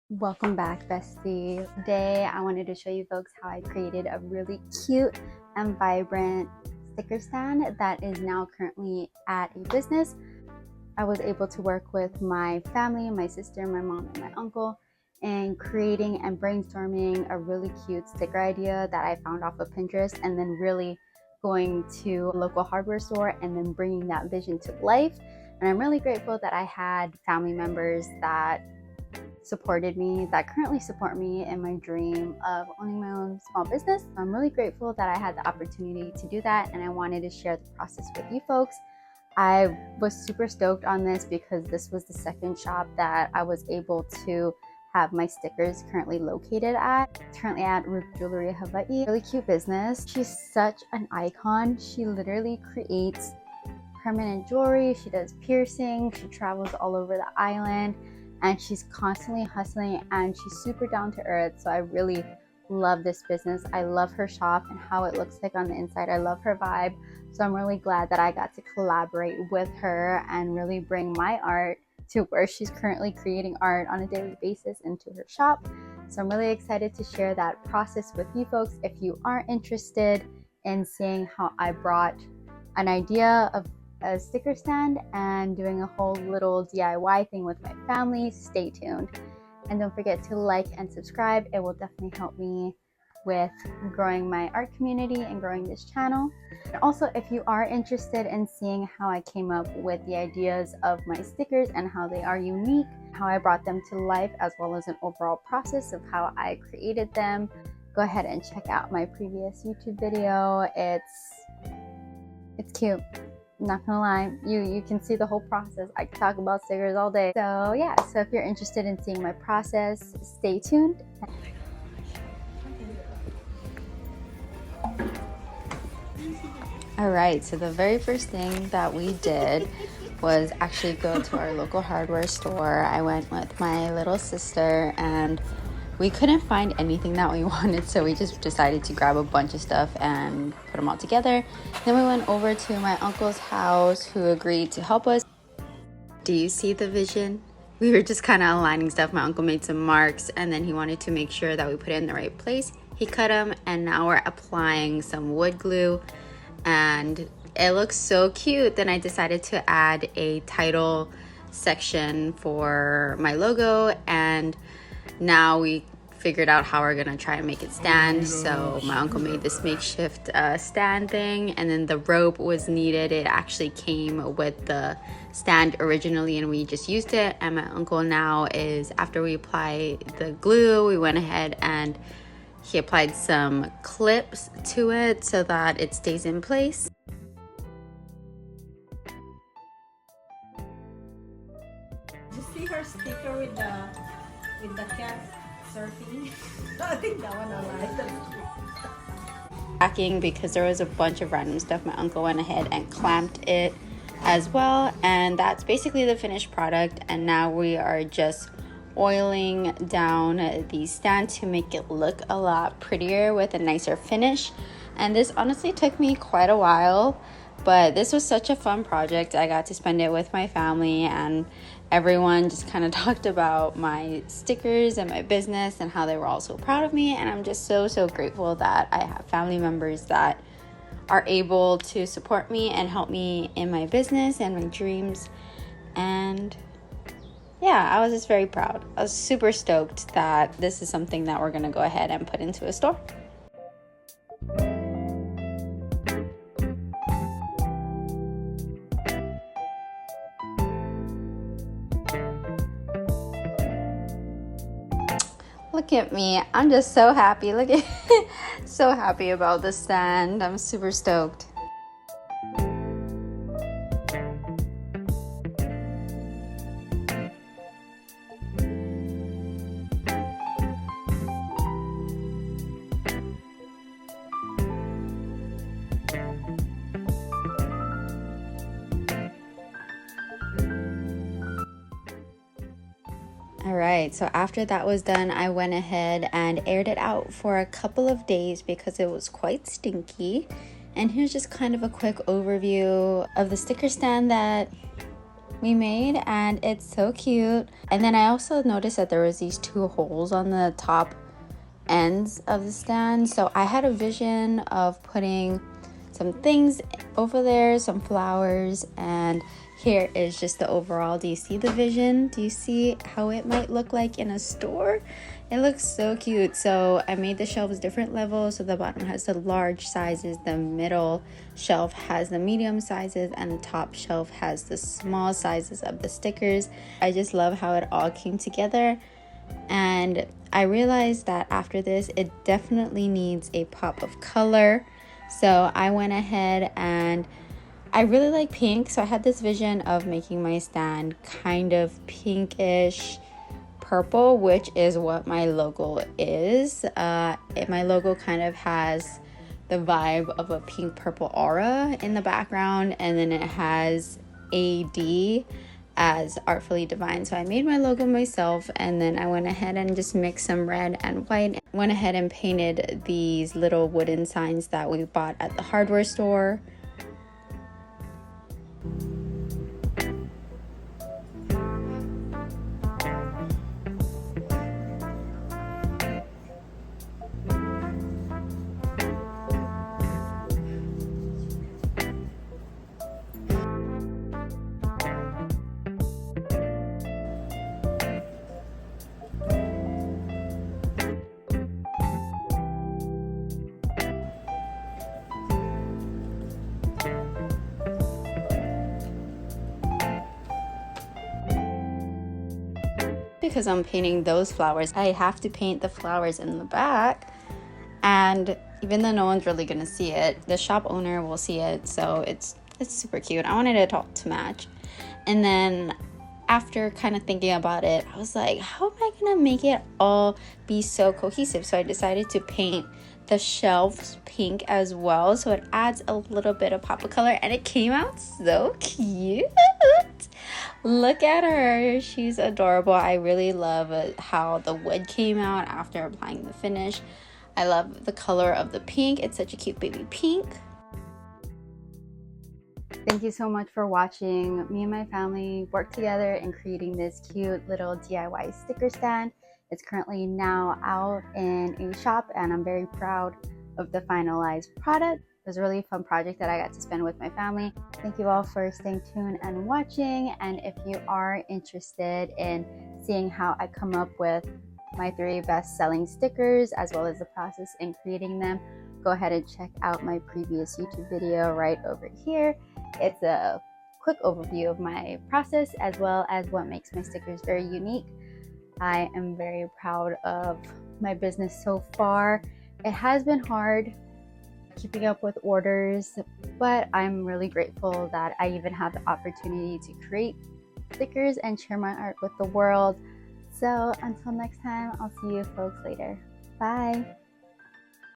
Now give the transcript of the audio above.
Welcome back, bestie. Today I wanted to show you folks how I created a really cute and vibrant sticker stand that is now currently at a business. I was able to work with my family, my sister, my mom, and my uncle in creating and brainstorming a really cute sticker idea that I found off of Pinterest, and then really going to a local hardware store and then bringing that vision to life. And I'm really grateful that I had family members that supported me, that currently support me in my dream of owning my own small business. I'm really grateful that I had the opportunity to do that, and I wanted to share the process with you folks. I was super stoked on this because this was the second shop that I was able to have my stickers currently located at. It's currently at Root Jewelry Hawaii. Really cute business. She's such an icon. She literally creates permanent jewelry. She does piercing. She travels all over the island, and she's constantly hustling, and she's super down to earth. So I really love this business. I love her shop and how it looks like on the inside. I love her vibe. So I'm really glad that I got to collaborate with her and really bring my art to where she's currently creating art on a daily basis into her shop. So I'm really excited to share that process with you folks. If you are interested in seeing how I brought an idea of a sticker stand and doing a whole little DIY thing with my family, stay tuned. And don't forget to like and subscribe. It will definitely help me with growing my art community and growing this channel. And also, if you are interested in seeing how I came up with the ideas of my stickers and how they are unique, how I brought them to life, as well as an overall process of how I created them, go ahead and check out my previous YouTube video. It's cute. I'm not gonna lie, you can see the whole process. I can talk about stickers all day. So yeah, so if you're interested in seeing my process, stay tuned. All right, so the very first thing that we did was actually go to our local hardware store. I went with my little sister, and we couldn't find anything that we wanted, so we just decided to grab a bunch of stuff and put them all together. Then we went over to my uncle's house, who agreed to help us. Do you see the vision? We were just kind of aligning stuff. My uncle made some marks, and then he wanted to make sure that we put it in the right place. He cut them, and now we're applying some wood glue, and it looks so cute. Then I decided to add a title section for my logo, and now we figured out how we're gonna try and make it stand. So my uncle made this makeshift stand thing, and then the rope was needed. It actually came with the stand originally, and we just used it. And my uncle now is, after we apply the glue, we went ahead and he applied some clips to it so that it stays in place. Did you see her sticker with the cat surfing? I think that one I like. Packing, because there was a bunch of random stuff. My uncle went ahead and clamped it as well, and that's basically the finished product. And now we are just oiling down the stand to make it look a lot prettier with a nicer finish. And this honestly took me quite a while, but this was such a fun project. I got to spend it with my family, and everyone just kind of talked about my stickers and my business and how they were all so proud of me. And I'm just so grateful that I have family members that are able to support me and help me in my business and my dreams. And yeah, I was just very proud. I was super stoked that this is something that we're gonna go ahead and put into a store. Look at me. I'm just so happy. Look at so happy about this stand. I'm super stoked. All right, so after that was done, I went ahead and aired it out for a couple of days because it was quite stinky. And here's just kind of a quick overview of the sticker stand that we made, and it's so cute. And then I also noticed that there was these 2 holes on the top ends of the stand, so I had a vision of putting some things over there, some flowers, and here is just the overall. Do you see the vision? Do you see how it might look like in a store? It looks so cute. So I made the shelves different levels. So the bottom has the large sizes, the middle shelf has the medium sizes, and the top shelf has the small sizes of the stickers. I just love how it all came together, and I realized that after this it definitely needs a pop of color. So I went ahead, and I really like pink, so I had this vision of making my stand kind of pinkish purple, which is what my logo is. My logo kind of has the vibe of a pink purple aura in the background, and then it has AD as Artfully Divine. So I made my logo myself, and then I went ahead and just mixed some red and white. Went ahead and painted these little wooden signs that we bought at the hardware store. Because I'm painting those flowers, I have to paint the flowers in the back, and even though no one's really gonna see it, the shop owner will see it, so it's super cute. I wanted it all to match. And then after kind of thinking about it, I was like, how am I gonna make it all be so cohesive? So I decided to paint the shelves pink as well, so it adds a little bit of pop of color, and it came out so cute. Look at her, she's adorable. I really love how the wood came out after applying the finish. I love the color of the pink. It's such a cute baby pink. Thank you so much for watching. Me and my family worked together in creating this cute little DIY sticker stand. It's currently now out in a shop, and I'm very proud of the finalized product. It was a really fun project that I got to spend with my family. Thank you all for staying tuned and watching. And if you are interested in seeing how I come up with my 3 best-selling stickers, as well as the process in creating them, go ahead and check out my previous YouTube video right over here. It's a quick overview of my process, as well as what makes my stickers very unique. I am very proud of my business so far. It has been hard keeping up with orders, but I'm really grateful that I even have the opportunity to create stickers and share my art with the world. So until next time, I'll see you folks later. Bye.